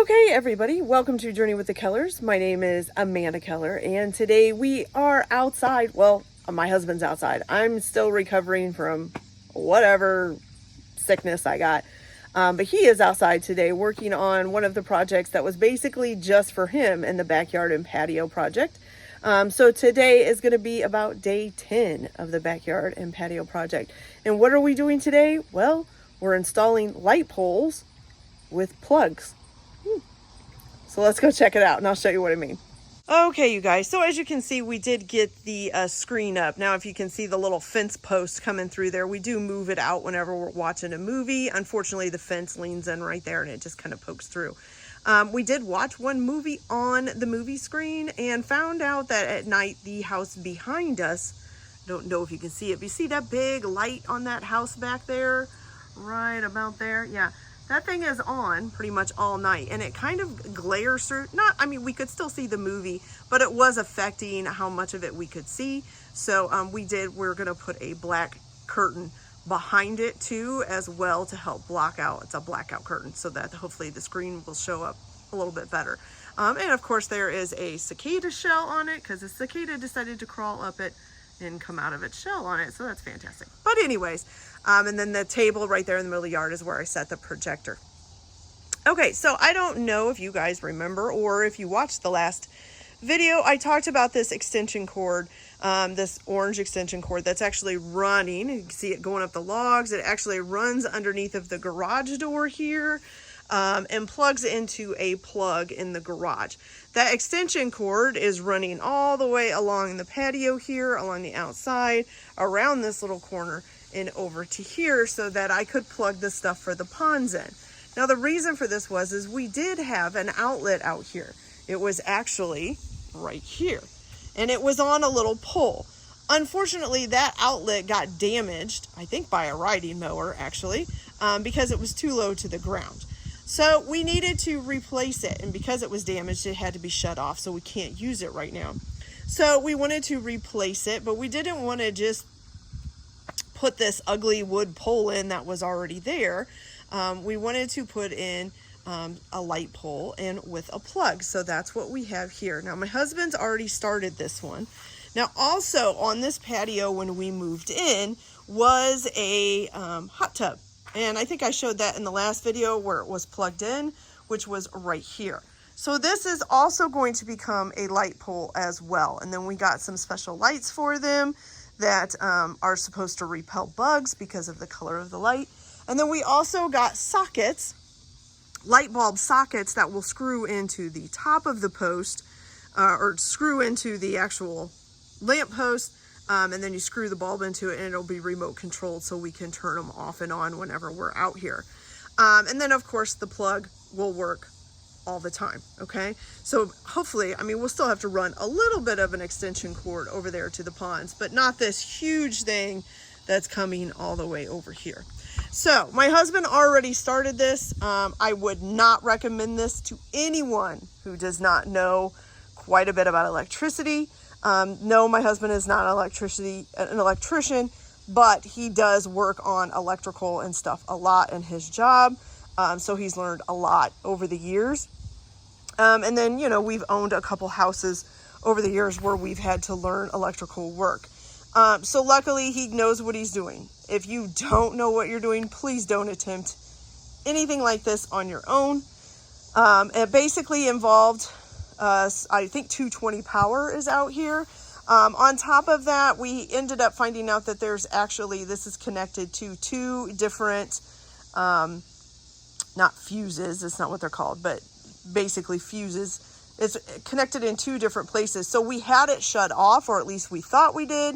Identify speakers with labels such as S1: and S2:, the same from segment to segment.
S1: Okay, everybody, welcome to Journey with the Kellers. My name is Amanda Keller, and today we are outside. Well, my husband's outside. I'm still recovering from whatever sickness I got. But he is outside today working on one of the projects that was basically just for him in the backyard and patio project. So today is going to be about day 10 of the backyard and patio project. And what are we doing today? Well, we're installing light poles with plugs. So let's go check it out and I'll show you what I mean. Okay, you guys, so as you can see, we did get the screen up. Now, if you can see the little fence post coming through there, we do move it out whenever we're watching a movie. Unfortunately, the fence leans in right there and it just kind of pokes through. We did watch one movie on the movie screen and found out that at night, the house behind us, don't know if you can see it, but you see that big light on that house back there? Right about there? Yeah. That thing is on pretty much all night and it kind of glares through. We could still see the movie, but it was affecting how much of it we could see. So we're gonna put a black curtain behind it too, as well, to help block out. It's a blackout curtain so that hopefully the screen will show up a little bit better. And of course there is a cicada shell on it because the cicada decided to crawl up it and come out of its shell on it. So that's fantastic. But anyways, and then the table right there in the middle of the yard is where I set the projector. Okay, so I don't know if you guys remember or if you watched the last video, I talked about this extension cord, this orange extension cord that's actually running. You can see it going up the logs. It actually runs underneath of the garage door here and plugs into a plug in the garage. That extension cord is running all the way along the patio here, along the outside, around this little corner, and over to here so that I could plug the stuff for the ponds in. Now the reason for this is we did have an outlet out here. It was actually right here and it was on a little pole. Unfortunately, that outlet got damaged, I think by a riding mower actually, because it was too low to the ground. So we needed to replace it, and because it was damaged, it had to be shut off, so we can't use it right now. So we wanted to replace it, but we didn't want to just put this ugly wood pole in that was already there. We wanted to put in a light pole and with a plug. So that's what we have here. Now my husband's already started this one. Now also on this patio when we moved in was a hot tub. And I think I showed that in the last video where it was plugged in, which was right here. So this is also going to become a light pole as well. And then we got some special lights for them that are supposed to repel bugs because of the color of the light. And then we also got sockets, light bulb sockets that will screw into the top of the post or screw into the actual lamp post. And then you screw the bulb into it and it'll be remote controlled so we can turn them off and on whenever we're out here. And then of course the plug will work all the time, okay? So hopefully, we'll still have to run a little bit of an extension cord over there to the ponds, but not this huge thing that's coming all the way over here. So my husband already started this. I would not recommend this to anyone who does not know quite a bit about electricity. No, my husband is not an electrician, but he does work on electrical and stuff a lot in his job. So he's learned a lot over the years. And then, we've owned a couple houses over the years where we've had to learn electrical work. So luckily he knows what he's doing. If you don't know what you're doing, please don't attempt anything like this on your own. It basically involved I think 220 power is out here. On top of that, we ended up finding out that this is connected to two different, not fuses, it's not what they're called, but basically fuses. It's connected in two different places. So we had it shut off, or at least we thought we did.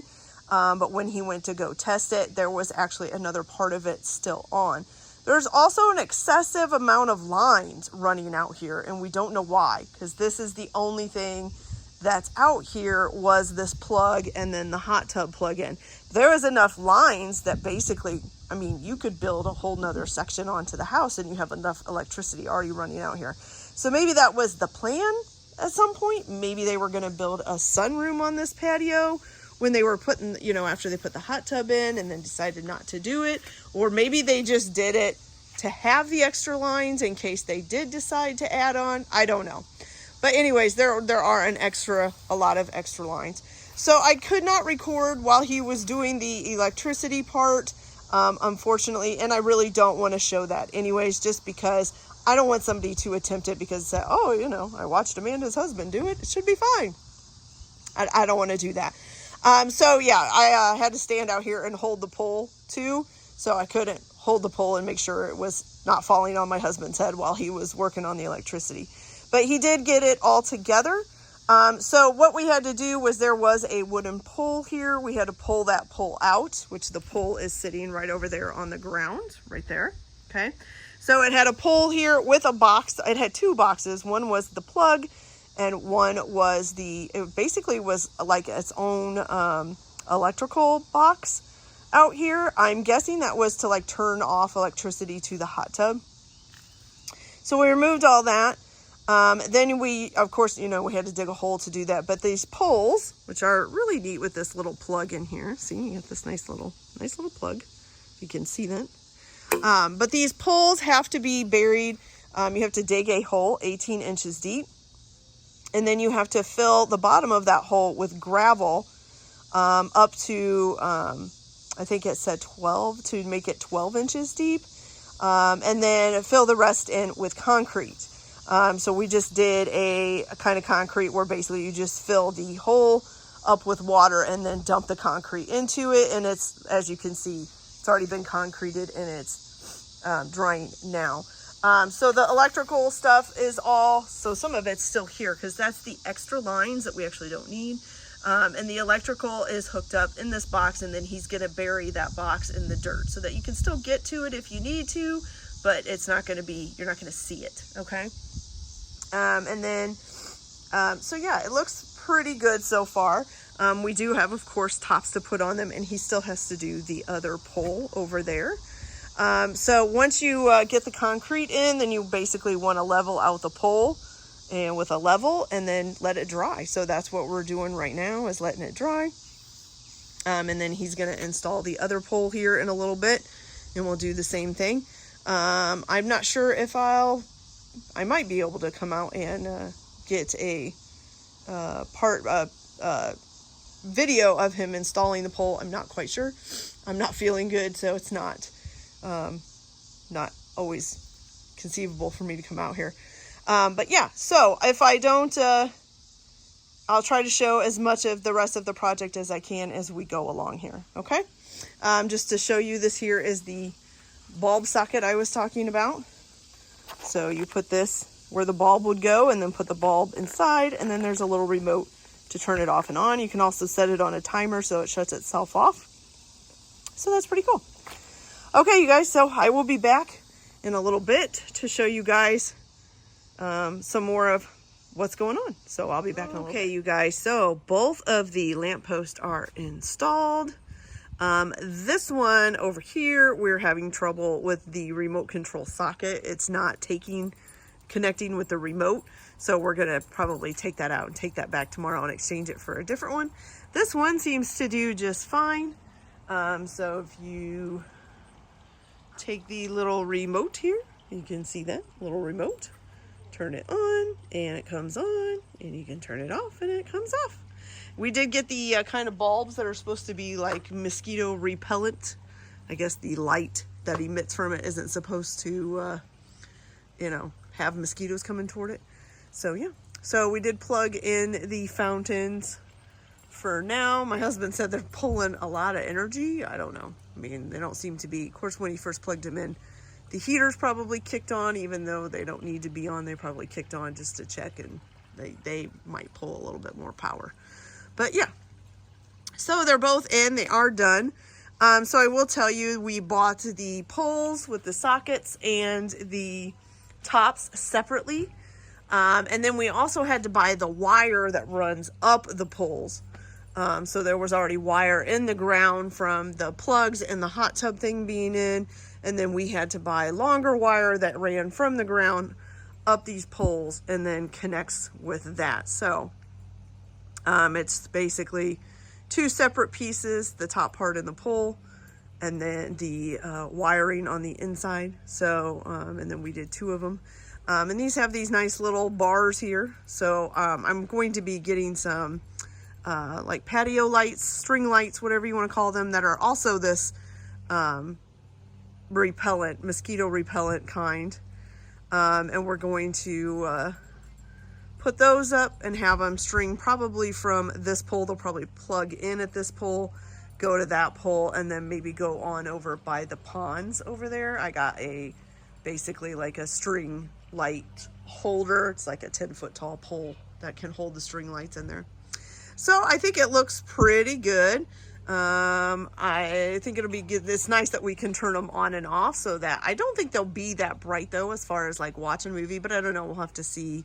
S1: But when he went to go test it, there was actually another part of it still on. There's also an excessive amount of lines running out here, and we don't know why, because this is the only thing that's out here was this plug and then the hot tub plug-in. There is enough lines that basically, you could build a whole nother section onto the house and you have enough electricity already running out here. So maybe that was the plan at some point. Maybe they were going to build a sunroom on this patio when they were putting, after they put the hot tub in and then decided not to do it. Or maybe they just did it to have the extra lines in case they did decide to add on. I don't know. But anyways, there are a lot of extra lines. So I could not record while he was doing the electricity part, unfortunately, and I really don't want to show that anyways, just because I don't want somebody to attempt it because, oh, you know, I watched Amanda's husband do it. It should be fine. I don't want to do that. So yeah, I had to stand out here and hold the pole too. So I couldn't hold the pole and make sure it was not falling on my husband's head while he was working on the electricity. But he did get it all together. So what we had to do was there was a wooden pole here. We had to pull that pole out, which the pole is sitting right over there on the ground, right there. Okay. So it had a pole here with a box. It had two boxes. One was the plug and one was it basically was like its own electrical box out here. I'm guessing that was to like turn off electricity to the hot tub. So we removed all that. Then we, of course, you know, we had to dig a hole to do that. But these poles, which are really neat with this little plug in here. See, you get this nice little plug. You can see that. But these poles have to be buried. You have to dig a hole 18 inches deep. And then you have to fill the bottom of that hole with gravel up to, I think it said 12 to make it 12 inches deep. And then fill the rest in with concrete. So we just did a kind of concrete where basically you just fill the hole up with water and then dump the concrete into it. And it's, as you can see, it's already been concreted and it's drying now. So the electrical stuff is so some of it's still here because that's the extra lines that we actually don't need. And the electrical is hooked up in this box, and then he's going to bury that box in the dirt so that you can still get to it if you need to, but it's not going to be, you're not going to see it. Okay. And then, so yeah, it looks pretty good so far. We do have, of course, tops to put on them, and he still has to do the other pole over there. So once you get the concrete in, then you basically want to level out the pole and with a level and then let it dry. So that's what we're doing right now, is letting it dry. And then he's going to install the other pole here in a little bit, and we'll do the same thing. I'm not sure if I might be able to come out and get a video of him installing the pole. I'm not quite sure. I'm not feeling good, so it's not always conceivable for me to come out here. But yeah, so if I don't, I'll try to show as much of the rest of the project as I can as we go along here. Okay. Just to show you, this here is the bulb socket I was talking about. So you put this where the bulb would go and then put the bulb inside, and then there's a little remote to turn it off and on. You can also set it on a timer so it shuts itself off. So that's pretty cool. Okay, you guys, so I will be back in a little bit to show you guys some more of what's going on. So I'll be back in a little bit. Okay, you guys, so both of the lampposts are installed. This one over here, we're having trouble with the remote control socket. It's not connecting with the remote. So we're going to probably take that out and take that back tomorrow and exchange it for a different one. This one seems to do just fine. So if you take the little remote here, you can see that little remote, turn it on and it comes on, and you can turn it off and it comes off. We did get the kind of bulbs that are supposed to be like mosquito repellent. I guess the light that emits from it isn't supposed to, have mosquitoes coming toward it. So yeah, so we did plug in the fountains for now. My husband said they're pulling a lot of energy. I don't know. I mean, they don't seem to be. Of course, when he first plugged them in, the heaters probably kicked on, even though they don't need to be on. They probably kicked on just to check, and they might pull a little bit more power. But yeah, so they're both in. They are done. So I will tell you, we bought the poles with the sockets and the tops separately. And then we also had to buy the wire that runs up the poles. So there was already wire in the ground from the plugs and the hot tub thing being in. And then we had to buy longer wire that ran from the ground up these poles and then connects with that. So it's basically two separate pieces, the top part and the pole. and then the wiring on the inside. So, and then we did 2 of them. And these have these nice little bars here. So I'm going to be getting some like patio lights, string lights, whatever you want to call them, that are also this repellent, mosquito repellent kind. And we're going to put those up and have them string probably from this pole. They'll probably plug in at this pole, go to that pole, and then maybe go on over by the ponds over there. I got basically like a string light holder. It's like a 10-foot tall pole that can hold the string lights in there. So I think it looks pretty good. I think it'll be good. It's nice that we can turn them on and off, so that I don't think they'll be that bright though as far as like watching a movie, but I don't know, we'll have to see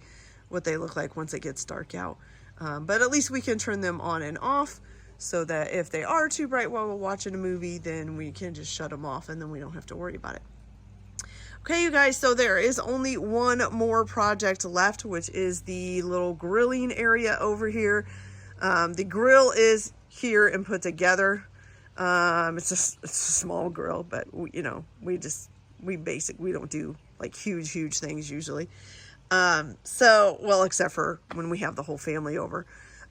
S1: what they look like once it gets dark out. But at least we can turn them on and off, so that if they are too bright while we're watching a movie, then we can just shut them off and then we don't have to worry about it. Okay, you guys, so there is only one more project left, which is the little grilling area over here. The grill is here and put together. It's a small grill, but we don't do like huge things usually. So, well, except for when we have the whole family over.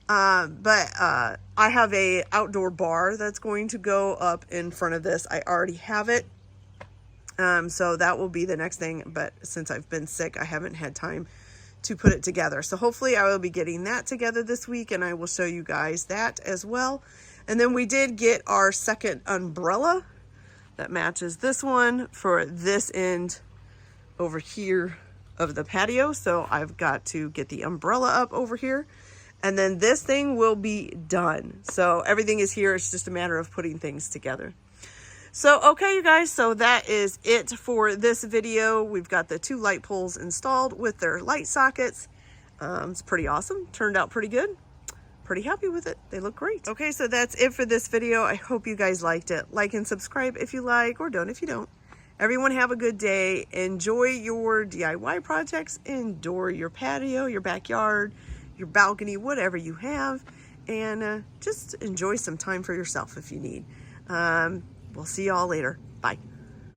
S1: But I have a outdoor bar that's going to go up in front of this. I already have it. So that will be the next thing, but since I've been sick, I haven't had time to put it together. So hopefully I will be getting that together this week, and I will show you guys that as well. And then we did get our second umbrella that matches this one for this end over here of the patio. So I've got to get the umbrella up over here, and then this thing will be done. So everything is here. It's just a matter of putting things together. So, okay, you guys, so that is it for this video. We've got the 2 light poles installed with their light sockets. It's pretty awesome. Turned out pretty good. Pretty happy with it. They look great. Okay, so that's it for this video. I hope you guys liked it. Like and subscribe if you like, or don't if you don't. Everyone have a good day. Enjoy your DIY projects. Enjoy your patio, your backyard, your balcony, whatever you have. And just enjoy some time for yourself if you need. We'll see y'all later. Bye.